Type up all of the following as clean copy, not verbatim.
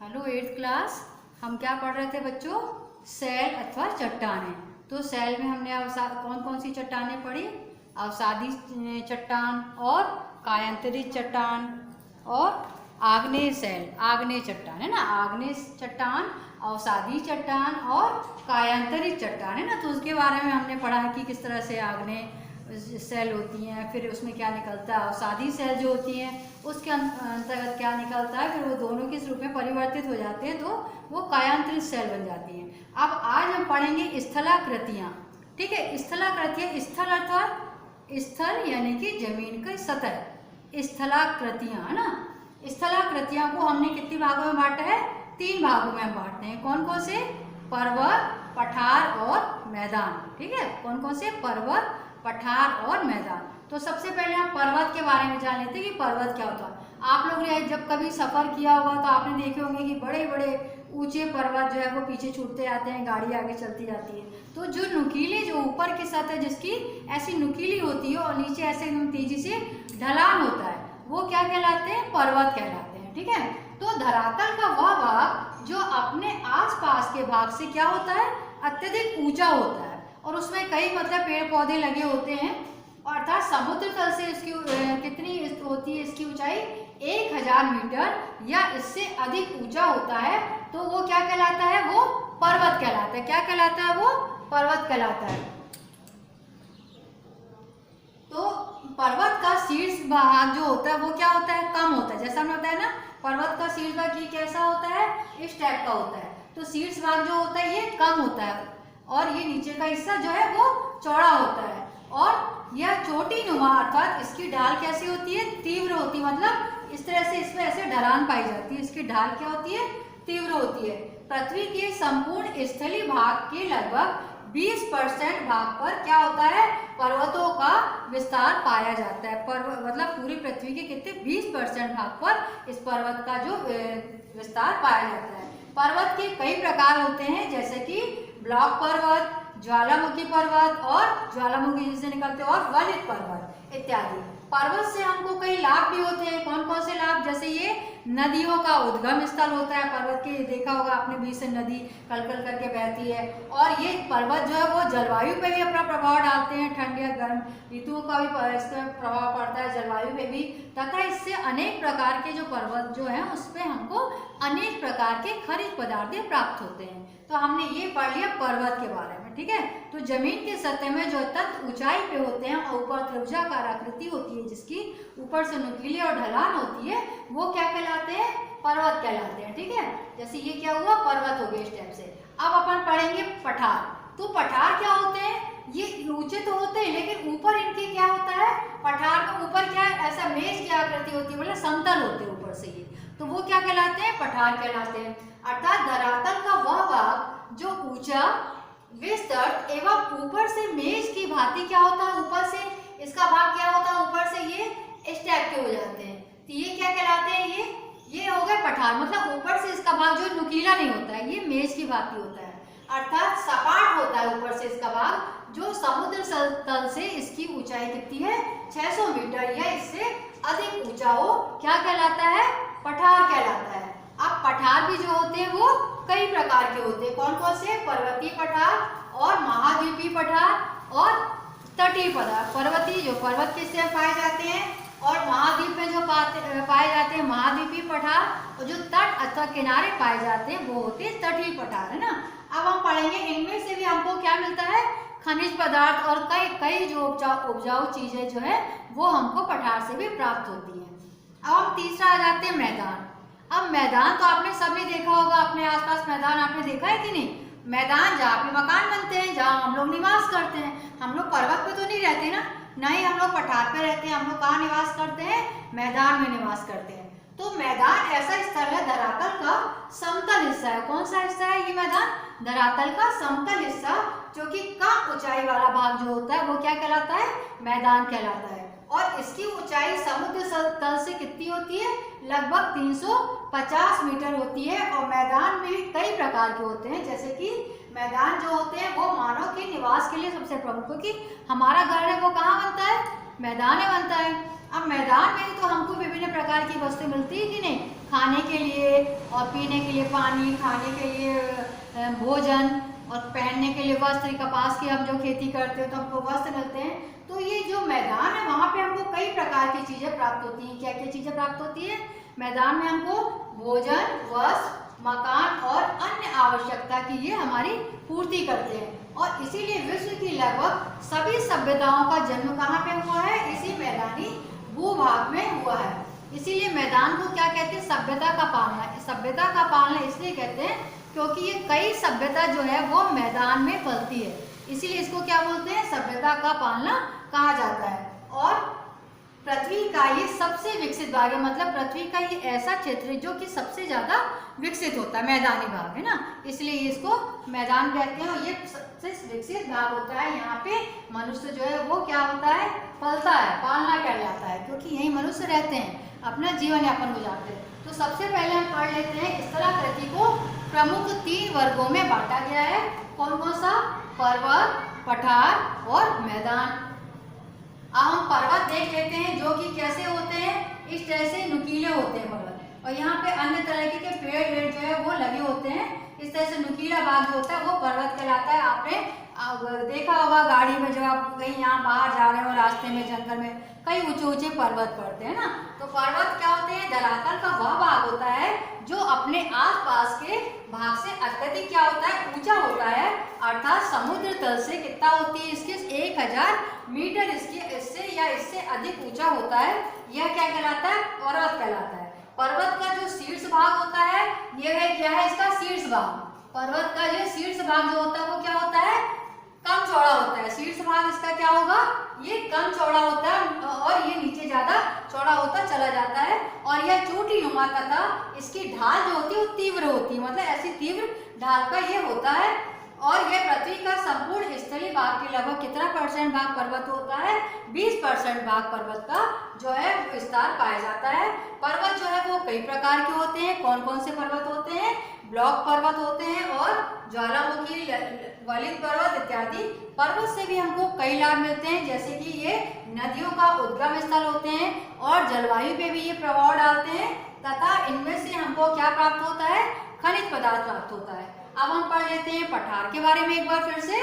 Hello eighth class. हम क्या पढ़ रहे थे बच्चों? सैल अथवा चट्टानें। तो सैल में हमने कौन कौन सी चट्टानें पढ़ी? अवसादी चट्टान और कायांतरित चट्टान और आग्नेय सैल, आग्नेय चट्टान है ना, आग्नेय चट्टान, अवसादी चट्टान और कायांतरित चट्टान है ना। तो उसके बारे में हमने पढ़ा है कि किस तरह से आग्नेय सेल होती हैं, फिर उसमें क्या निकलता है, अवसादी सेल जो होती हैं उसके अंतर्गत क्या निकलता है, फिर वो दोनों किस रूप में परिवर्तित हो जाते हैं तो वो कायांतरित सेल बन जाती हैं। अब आज हम पढ़ेंगे स्थलाकृतियाँ। ठीक है, स्थलाकृतियाँ, स्थल अर्थात स्थल यानी कि जमीन की सतह, स्थलाकृतियाँ है ना। स्थलाकृतियाँ को हमने कितने भागों में बांटा है? 3 भागों में हम बांटते हैं। कौन कौन से? पर्वत, पठार और मैदान। ठीक है, कौन कौन से? पर्वत, पठार और मैदान। तो सबसे पहले हम पर्वत के बारे में जान लेते हैं कि पर्वत क्या होता है। आप लोग ने जब कभी सफ़र किया होगा तो आपने देखे होंगे कि बड़े बड़े ऊंचे पर्वत जो है वो पीछे छूटते आते हैं, गाड़ी आगे चलती जाती है। तो जो नुकीले, जो ऊपर की सतह जिसकी ऐसी नुकीली होती है और नीचे ऐसे एकदम तेजी से ढलान होता है, वो क्या कहलाते हैं? पर्वत कहलाते हैं। ठीक है, तो धरातल का वह भाग जो अपने आसपास के भाग से क्या होता है? अत्यधिक ऊंचा होता है और उसमें कई मतलब पेड़ पौधे लगे होते हैं। अर्थात समुद्र तल से इसकी कितनी होती है इसकी ऊंचाई? 1000 मीटर या इससे अधिक ऊंचा होता है तो वो क्या कहलाता है? वो पर्वत कहलाता है। क्या कहलाता है? वो पर्वत कहलाता है। तो पर्वत का शीर्ष भाग जो होता है वो क्या होता है? कम होता है। जैसा हमने बताया ना, पर्वत का शीर्ष भाग ये कैसा होता है? इस टाइप का होता है। तो शीर्ष भाग जो होता है ये कम होता है और ये नीचे का हिस्सा जो है वो चौड़ा होता है। और यह चोटी नुमा अर्थात इसकी ढाल कैसी होती है? तीव्र होती है। मतलब इस तरह से इसमें ऐसे ढलान पाई जाती है। इसकी ढाल क्या होती है? तीव्र होती है। पृथ्वी के संपूर्ण स्थलीय भाग के लगभग 20% भाग पर क्या होता है? पर्वतों का विस्तार पाया जाता है। मतलब पूरी पृथ्वी के कितने? 20% भाग पर इस पर्वत का जो विस्तार पाया जाता है। पर्वत के कई प्रकार होते हैं, जैसे कि ब्लॉक पर्वत, ज्वालामुखी पर्वत और ज्वालामुखी जिससे निकलते हैं और वलित पर्वत इत्यादि। पर्वत से हमको कई लाभ भी होते हैं। कौन कौन से लाभ? जैसे ये नदियों का उद्गम स्थल होता है। पर्वत के देखा होगा आपने, बीच से नदी कलकल करके बहती है। और ये पर्वत जो है वो जलवायु पे भी अपना प्रभाव डालते हैं। ठंड या गर्म ऋतुओं का भी इसका प्रभाव पड़ता है जलवायु पे भी। तथा इससे अनेक प्रकार के जो पर्वत जो है उस पर हमको अनेक प्रकार के खनिज पदार्थ प्राप्त होते हैं। तो हमने ये पढ़ लिया पर्वत के बारे में। ठीक है, तो जमीन की सतह में जो तत्व ऊंचाई पे होते हैं और ऊपर त्रिभुजाकार आकृति होती है जिसकी ऊपर से नुकीली और ढलान होती है, वो क्या कहलाते हैं? पर्वत कहलाते हैं। ठीक है, जैसे ये क्या हुआ? पर्वत हो गए इस टाइप से। अब अपन पढ़ेंगे पठार। तो पठार क्या होते हैं? ये ऊंचे तो होते हैं लेकिन ऊपर इनके क्या होता है? पठार का ऊपर क्या है? ऐसा मेज की आकृति होती है, मतलब समतल होते हैं ऊपर से ये, तो वो क्या कहलाते हैं? पठार कहलाते हैं। अर्थात धरातल का वह भाग जो ऊंचा, विस्तृत एवं ऊपर से मेज की भांति क्या होता है? ऊपर से इसका भाग क्या होता है? ऊपर से ये इस टाइप के हो जाते हैं। तो ये क्या कहलाते हैं? ये हो गए पठार। मतलब ऊपर से इसका भाग जो नुकीला नहीं होता है, ये मेज की भांति होता है। अर्थात सपाट होता है ऊपर से इसका भाग, जो समुद्र तल से इसकी ऊंचाई कितनी है? 600 मीटर या इससे अधिक ऊंचा हो, क्या कहलाता है? पठार कहलाता है। अब पठार भी जो होते हैं वो कई प्रकार के होते हैं। कौन कौन से? पर्वतीय पठार और महाद्वीपीय पठार और तटीय पठार। पर्वतीय जो पर्वत के से पाए जाते हैं और महाद्वीप में जो पाए जाते हैं महाद्वीपीय पठार, और जो तट अथवा किनारे पाए जाते हैं वो होते हैं तटीय पठार, है ना। अब हम पढ़ेंगे इनमें से भी हमको क्या मिलता है? खनिज पदार्थ और कई जो उपजाऊ चीजें जो है वो हमको पठार से भी प्राप्त होती है। अब हम तीसरा आ जाते हैं मैदान। अब मैदान तो आपने सबने देखा होगा, अपने आसपास मैदान आपने देखा है कि नहीं? मैदान जहाँ पे मकान बनते हैं, जहाँ हम लोग निवास करते हैं। हम लोग पर्वत पे तो नहीं रहते ना ही हम लोग पठार पे रहते हैं। हम लोग कहाँ निवास करते हैं? मैदान में निवास करते हैं। तो मैदान ऐसा स्थल है, धरातल का समतल हिस्सा है। कौन सा हिस्सा है ये मैदान? धरातल का समतल हिस्सा, जो कि कम ऊंचाई वाला भाग जो होता है वो क्या कहलाता है? मैदान कहलाता है। और इसकी ऊंचाई समुद्र तल से कितनी होती है? लगभग 350 मीटर होती है। और मैदान में भी कई प्रकार के होते हैं, जैसे कि मैदान जो होते हैं वो मानव के निवास के लिए सबसे प्रमुख, क्योंकि हमारा घर है वो कहाँ बनता है? मैदान में बनता है। अब मैदान में तो हमको विभिन्न प्रकार की वस्तुएं मिलती है कि नहीं? खाने के लिए और पीने के लिए पानी, खाने के लिए भोजन और पहनने के लिए वस्त्र, कपास की हम जो खेती करते हैं तो हमको वस्त्र मिलते हैं। तो ये जो मैदान है वहाँ पे हमको कई प्रकार की चीज़ें प्राप्त होती हैं। क्या क्या चीज़ें प्राप्त होती है मैदान में? हमको भोजन, वस्त्र, मकान और अन्य आवश्यकता की ये हमारी पूर्ति करते हैं। और इसीलिए विश्व की लगभग सभी सभ्यताओं का जन्म कहाँ पे हुआ है? इसी मैदानी भूभाग में हुआ है। इसीलिए मैदान को क्या कहते हैं? सभ्यता का पालना। सभ्यता का पालना इसलिए कहते हैं क्योंकि ये कई सभ्यता जो है वो मैदान में पलती है, इसीलिए इसको क्या बोलते हैं? सभ्यता का पालना कहा जाता है। और पृथ्वी का ये सबसे विकसित भाग है, मतलब पृथ्वी का ये ऐसा क्षेत्र है जो कि सबसे ज्यादा विकसित होता है, मैदानी भाग है ना, इसलिए इसको मैदान कहते हैं। और ये सबसे विकसित भाग होता है, यहाँ पे मनुष्य जो है वो क्या होता है? पलता है, पालना कहलाता है, क्योंकि यही मनुष्य रहते हैं, अपना जीवन यापन गुजारते हैं। तो सबसे पहले हम पढ़ लेते हैं, इस स्थलाकृति को प्रमुख 3 वर्गों में बांटा गया है। कौन कौन सा? पर्वत, पठार और मैदान। अब हम पर्वत देख लेते हैं जो कि कैसे होते हैं, इस तरह से नुकीले होते हैं पर्वत, और यहाँ पे अन्य तरह के पेड़ वेड़ जो है वो लगे होते हैं। इस तरह से नुकीला भाग जो होता है वो पर्वत कहलाता है। आपने देखा होगा गाड़ी में जब आप कहीं यहाँ बाहर जा रहे हो, रास्ते में जंगल में कई ऊंचे ऊंचे पर्वत पड़ते हैं ना, तो पर्वत क्या होते हैं? धरातल का वह भाग होता है जो अपने आसपास के भाग से अत्यधिक क्या होता है? ऊंचा होता है, अर्थात समुद्र तल से कितना होती है इसके? 1000 मीटर इससे या इससे अधिक ऊंचा होता है। यह क्या कहलाता है? पर्वत कहलाता है। पर्वत का जो शीर्ष भाग होता है यह है क्या है? इसका शीर्ष भाग। पर्वत का जो शीर्ष भाग जो होता है वो क्या होता है? कम चौड़ा होता है। शीर्ष भाग इसका क्या होगा? ये कम चौड़ा होता है और ये नीचे ज्यादा चौड़ा होता चला जाता है। और यह चोटी नुमा तथा इसकी ढाल जो होती है वो तीव्र होती है, मतलब ऐसी तीव्र ढाल का ये होता है। और यह पृथ्वी का संपूर्ण स्थलीय भाग के लगभग कितना % भाग पर्वत होता है? 20% भाग पर्वत का जो है विस्तार पाया जाता है। पर्वत जो है वो कई प्रकार के होते हैं। कौन कौन से पर्वत होते हैं? ब्लॉक पर्वत होते हैं और ज्वालामुखी, वलित पर्वत इत्यादि। पर्वत से भी हमको कई लाभ मिलते हैं, जैसे कि ये नदियों का उद्गम स्थल होते हैं और जलवायु पे भी ये प्रभाव डालते हैं, तथा इनमें से हमको क्या प्राप्त होता है? खनिज पदार्थ प्राप्त होता है। अब हम पढ़ लेते हैं पठार के बारे में एक बार फिर से।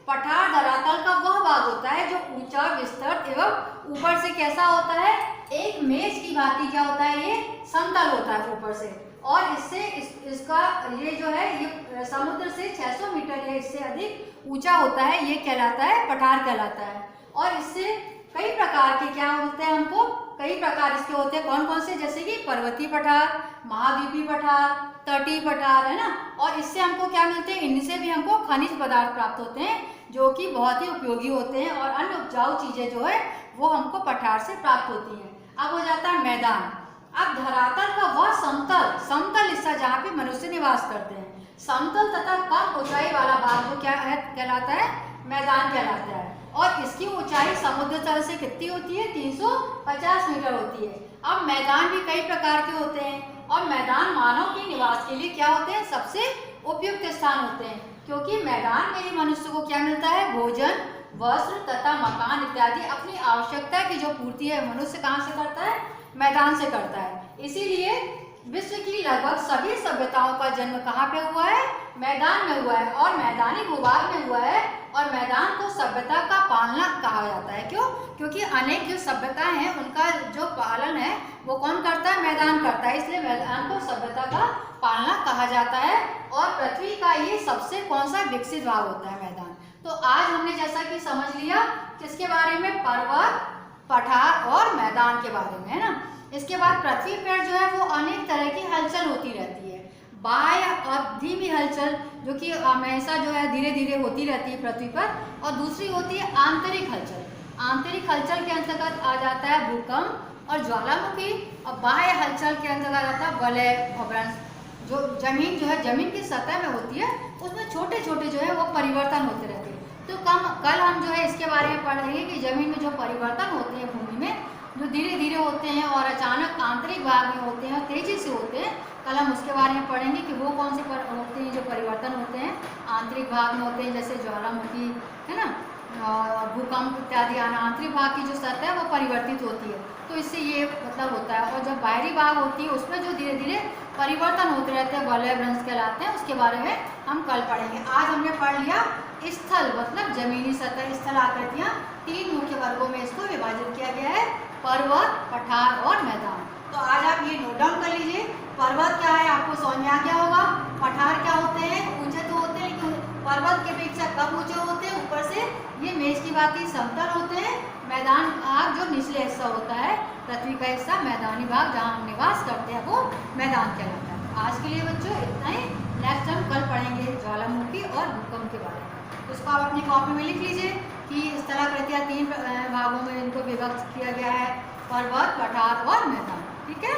पठार धरातल का वह भाग होता है जो ऊंचा, विस्तृत एवं ऊपर से कैसा होता है? एक मेज की भांति क्या होता है? ये समतल होता है ऊपर से, और इससे इसका ये जो है ये समुद्र से 600 मीटर या इससे अधिक ऊंचा होता है, ये कहलाता है पठार कहलाता है। और इससे कई प्रकार के क्या होते हैं? हमको कई प्रकार इसके होते हैं। कौन कौन से? जैसे कि पर्वतीय पठार, महाद्वीपीय पठार, तटीय पठार, है ना। और इससे हमको क्या मिलते हैं? इनसे भी हमको खनिज पदार्थ प्राप्त होते हैं जो कि बहुत ही उपयोगी होते हैं, और अन्य उपजाऊ चीजें जो है वो हमको पठार से प्राप्त होती हैं। अब हो जाता है मैदान। अब धरातल का वह समतल हिस्सा जहाँ पे मनुष्य निवास करते हैं, समतल तथा कम ऊंचाई वाला भाग जो क्या है कहलाता है? मैदान कहलाता है। और इसकी ऊंचाई समुद्र तल से कितनी होती है? 350 मीटर होती है। अब मैदान भी कई प्रकार के होते हैं, और मैदान मानव के निवास के लिए क्या होते हैं? सबसे उपयुक्त स्थान होते हैं, क्योंकि मैदान में ही मनुष्य को क्या मिलता है? भोजन, वस्त्र तथा मकान इत्यादि अपनी आवश्यकता की जो पूर्ति है मनुष्य कहाँ से करता है? मैदान से करता है। इसीलिए विश्व की लगभग सभी सभ्यताओं का जन्म कहाँ पे हुआ है? मैदान में हुआ है, और मैदानी भूभाग में हुआ है। और मैदान को सभ्यता का पालना कहा जाता है। क्यों? क्योंकि अनेक जो सभ्यताएं हैं उनका जो पालन है वो कौन करता है? मैदान करता है, इसलिए मैदान को सभ्यता का पालना कहा जाता है। और पृथ्वी का ये सबसे कौन सा विकसित भाग होता है? मैदान। तो आज हमने जैसा कि समझ लिया किसके बारे में? पर्वत, पठार और मैदान के बारे में, है ना। इसके बाद पृथ्वी पर जो है वो अनेक तरह की हलचल होती रहती है। बाह्य और धीमी हलचल जो कि हमेशा जो है धीरे धीरे होती रहती है पृथ्वी पर, और दूसरी होती है आंतरिक हलचल। आंतरिक हलचल के अंतर्गत आ जाता है भूकंप और ज्वालामुखी, और बाह्य हलचल के अंतर्गत आता है वलय, भ्रंश। जो जमीन की सतह में होती है उसमें छोटे छोटे जो है वो परिवर्तन होते रहते हैं। तो कल हम जो है इसके बारे में पढ़ेंगे कि जमीन में जो परिवर्तन होते हैं भूमि में, जो धीरे धीरे होते हैं और अचानक आंतरिक भाग में होते हैं और तेजी से होते हैं। कल हम उसके बारे में पढ़ेंगे कि वो कौन से होते हैं जो परिवर्तन होते हैं आंतरिक भाग में होते हैं, जैसे ज्वालामुखी, है ना, भूकंप इत्यादि आना, आंतरिक भाग की जो सतह है वो परिवर्तित होती है, तो इससे ये मतलब होता है। और जब बाहरी भाग होती है उसमें जो धीरे धीरे परिवर्तन होते रहते हैं वलय भ्रंश कहलाते हैं, उसके बारे में हम कल पढ़ेंगे। आज हमने पढ़ लिया स्थल मतलब जमीनी सतह, स्थल आकृतियाँ 3 मुख्य वर्गों में इसको विभाजित किया गया है, पर्वत, पठार और मैदान। तो आज आप ये नोट डाउन कर लीजिए, पर्वत क्या है आपको समझ में आ गया होगा, पठार क्या होते हैं, ऊंचे तो होते हैं लेकिन पर्वत के अपेक्षा कम ऊंचे होते हैं, ऊपर से ये मेष की भांति समतल होते हैं। मैदान भाग जो निचले हिस्सा होता है, पृथ्वी का हिस्सा, मैदानी भाग जहाँ हम निवास करते हैं वो मैदान कहलाता है। तो आज के लिए बच्चों इतना ही, नेक्स्ट हम कल पढ़ेंगे ज्वालामुखी और भूकंप के बारे में। उसको आप अपनी कॉपी में लिख लीजिए कि स्थलाकृतियाँ 3 भागों में इनको विभक्त किया गया है, पर्वत, पठार और मैदान। ठीक है।